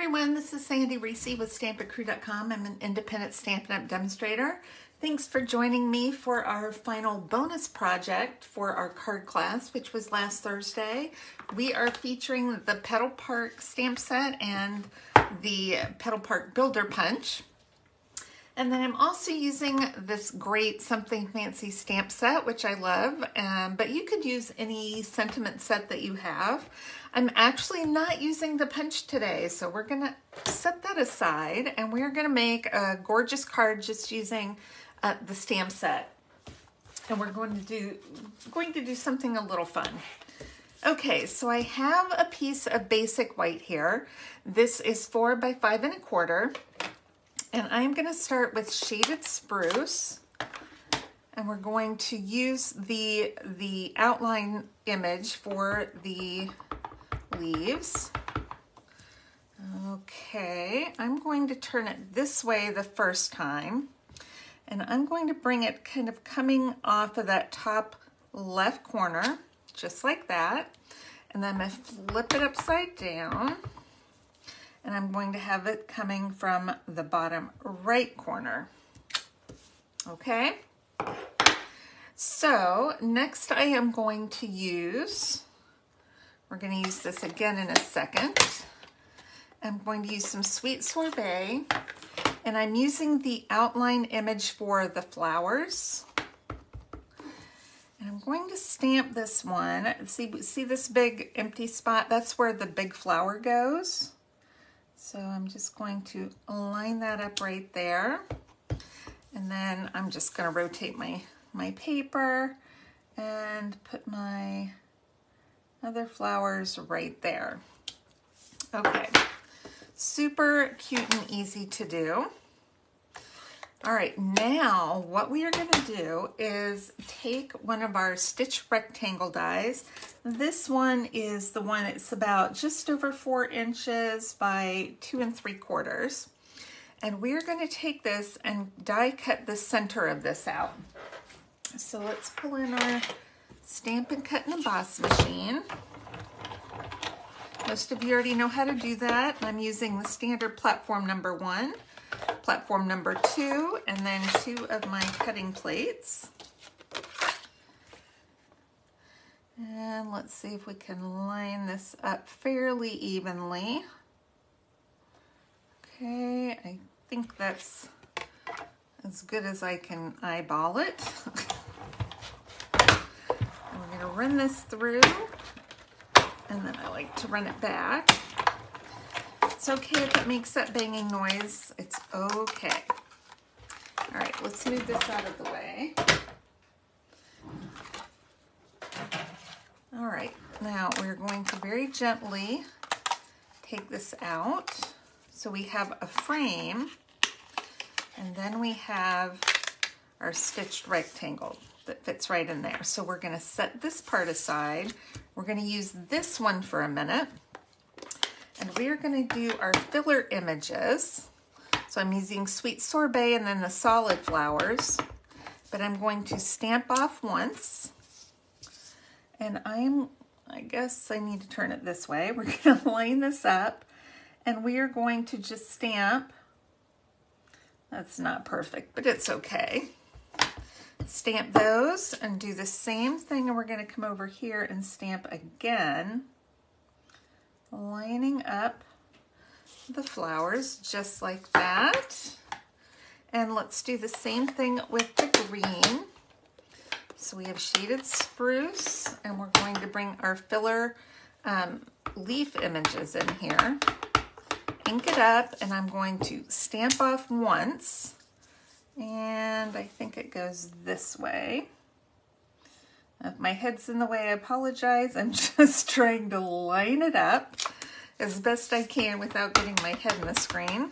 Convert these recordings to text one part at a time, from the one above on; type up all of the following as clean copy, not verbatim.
everyone, this is Sandy Reese with StampItCrew.com. I'm an independent Stampin' Up! Demonstrator. Thanks for joining me for our final bonus project for our card class, which was last Thursday. We are featuring the Petal Park stamp set and the Petal Park Builder Punch. And then I'm also using this great Something Fancy stamp set, which I love, but you could use any sentiment set that you have. I'm actually not using the punch today, so we're gonna set that aside and we're gonna make a gorgeous card just using the stamp set. And we're going to do something a little fun. Okay, so I have a piece of basic white here. This is 4 by 5 1/4. And I'm going to start with shaded spruce, and we're going to use the outline image for the leaves. Okay, I'm going to turn it this way the first time, and I'm going to bring it kind of coming off of that top left corner, just like that, and then I'm going to flip it upside down. And I'm going to have it coming from the bottom right corner. Okay? So next I am going to use, we're going to use this again in a second. I'm going to use some Sweet Sorbet, and I'm using the outline image for the flowers. And I'm going to stamp this one. See this big empty spot? That's where the big flower goes. So I'm just going to line that up right there. And then I'm just going to rotate my paper and put my other flowers right there. Okay, super cute and easy to do. All right, now what we are going to do is take one of our stitch rectangle dies. This one is the one, it's about just over 4 inches by 2 3/4. And we're going to take this and die cut the center of this out. So let's pull in our Stampin' Cut and Emboss machine. Most of you already know how to do that. I'm using the standard platform number 1. Platform number 2, and then 2 of my cutting plates. And let's see if we can line this up fairly evenly. Okay, I think that's as good as I can eyeball it. And we're going to run this through, and then I like to run it back. It's okay if it makes that banging noise. It's okay. All right, let's move this out of the way. All right, now we're going to very gently take this out. So we have a frame, and then we have our stitched rectangle that fits right in there. So we're going to set this part aside. We're going to use this one for a minute. And we are going to do our filler images. So I'm using Sweet Sorbet and then the solid flowers. But I'm going to stamp off once. And I guess I need to turn it this way. We're going to line this up. And we are going to just stamp. That's not perfect, but it's okay. Stamp those and do the same thing. And we're going to come over here and stamp again, lining up the flowers just like that. And let's do the same thing with the green. So we have shaded spruce, and we're going to bring our filler leaf images in here. Ink it up, and I'm going to stamp off once. And I think it goes this way. If my head's in the way, I apologize. I'm just trying to line it up as best I can without getting my head in the screen.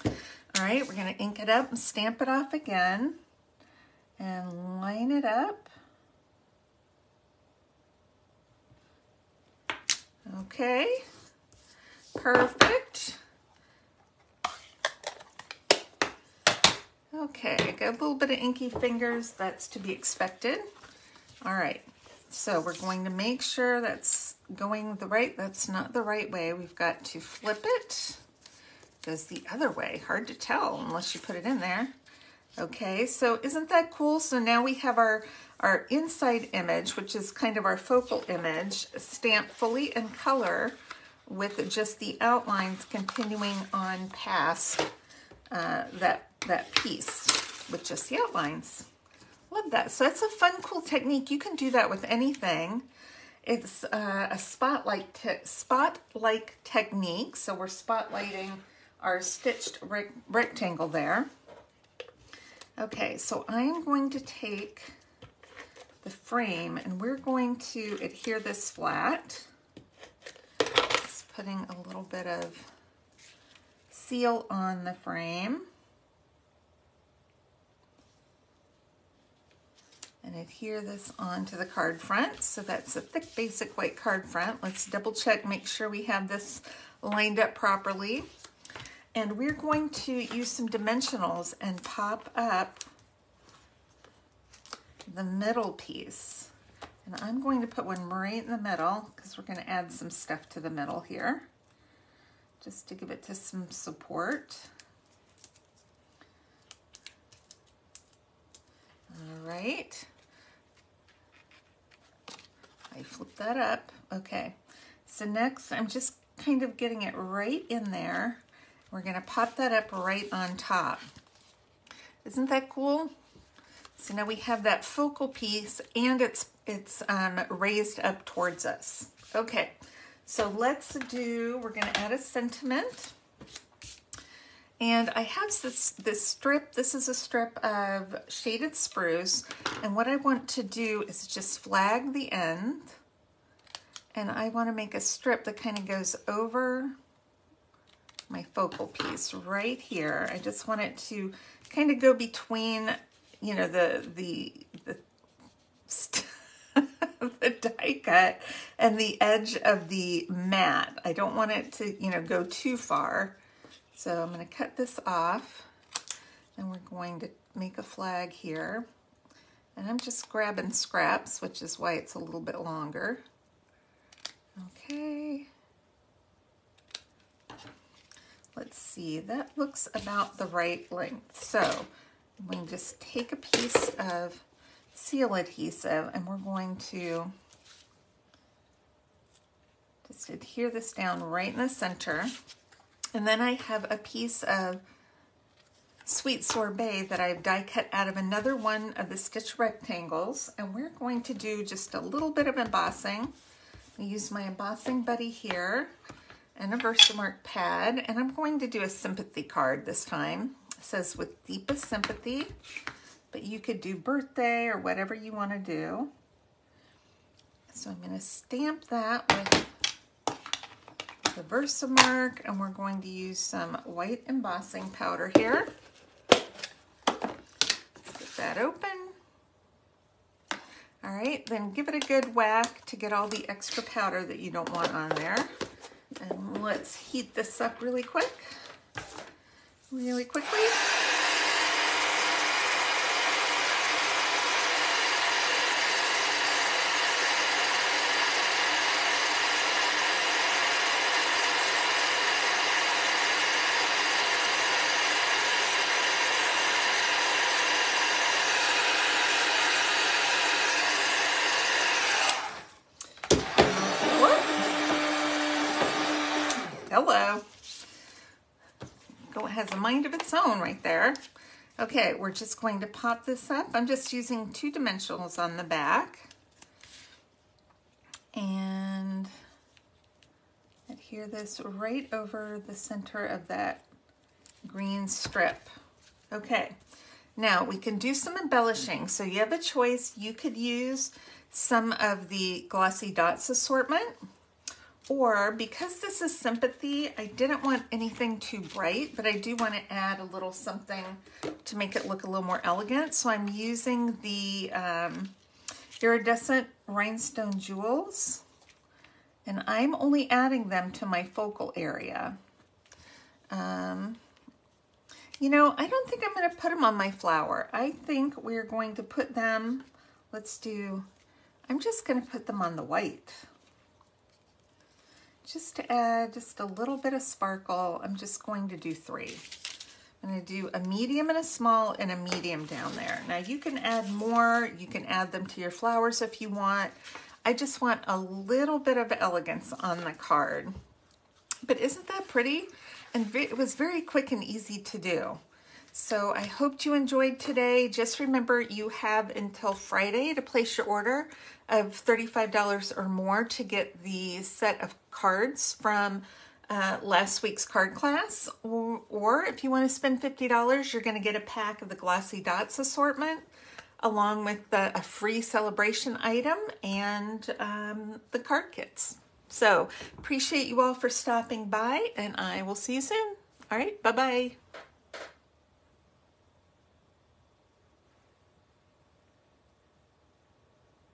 All right, we're going to ink it up and stamp it off again and line it up. Okay, perfect. Okay, I got a little bit of inky fingers. That's to be expected. All right, so we're going to make sure that's going that's not the right way. We've got to flip it goes the other way. Hard to tell unless you put it in there. Okay, so isn't that cool? So now we have our inside image, which is kind of our focal image, stamped fully in color with just the outlines continuing on past that piece with just the outlines. Love that. So that's a fun, cool technique. You can do that with anything. It's a spotlight technique. So we're spotlighting our stitched rectangle there. Okay, so I'm going to take the frame and we're going to adhere this flat. Just putting a little bit of seal on the frame. And adhere this onto the card front. So that's a thick basic white card front. Let's double check, make sure we have this lined up properly. And we're going to use some dimensionals and pop up the middle piece. And I'm going to put one right in the middle because we're going to add some stuff to the middle here, just to give it to some support. All right. I flip that up. Okay. So next I'm just kind of getting it right in there. We're going to pop that up right on top. Isn't that cool? So now we have that focal piece and it's raised up towards us. Okay, so we're going to add a sentiment. And I have this strip. This is a strip of shaded spruce. And what I want to do is just flag the end. And I want to make a strip that kind of goes over my focal piece right here. I just want it to kind of go between, you know, the die cut and the edge of the mat. I don't want it to, you know, go too far. So I'm going to cut this off and we're going to make a flag here. And I'm just grabbing scraps, which is why it's a little bit longer. Okay. Let's see, that looks about the right length. So I'm going to just take a piece of seal adhesive and we're going to just adhere this down right in the center. And then I have a piece of sweet sorbet that I've die cut out of another one of the stitch rectangles. And we're going to do just a little bit of embossing. I use my embossing buddy here and a Versamark pad. And I'm going to do a sympathy card this time. It says with deepest sympathy, but you could do birthday or whatever you want to do. So I'm going to stamp that with the Versamark, and we're going to use some white embossing powder here. Let's get that open. All right, then give it a good whack to get all the extra powder that you don't want on there. And let's heat this up really quickly. Hello. It has a mind of its own right there. Okay, we're just going to pop this up. I'm just using 2 dimensionals on the back. And adhere this right over the center of that green strip. Okay, now we can do some embellishing. So you have a choice. You could use some of the Glossy Dots assortment. Or because this is Sympathy, I didn't want anything too bright, but I do want to add a little something to make it look a little more elegant. So I'm using the iridescent rhinestone jewels, and I'm only adding them to my focal area. You know, I don't think I'm going to put them on my flower. I think we're going to put them, I'm just going to put them on the white. just to add just a little bit of sparkle, I'm just going to do 3. I'm going to do a medium and a small and a medium down there. Now you can add more, you can add them to your flowers if you want. I just want a little bit of elegance on the card. But isn't that pretty? And it was very quick and easy to do. So I hoped you enjoyed today. Just remember you have until Friday to place your order of $35 or more to get the set of cards from last week's card class. Or if you want to spend $50, you're going to get a pack of the Glossy Dots assortment along with a free celebration item and the card kits. So appreciate you all for stopping by, and I will see you soon. All right, bye-bye.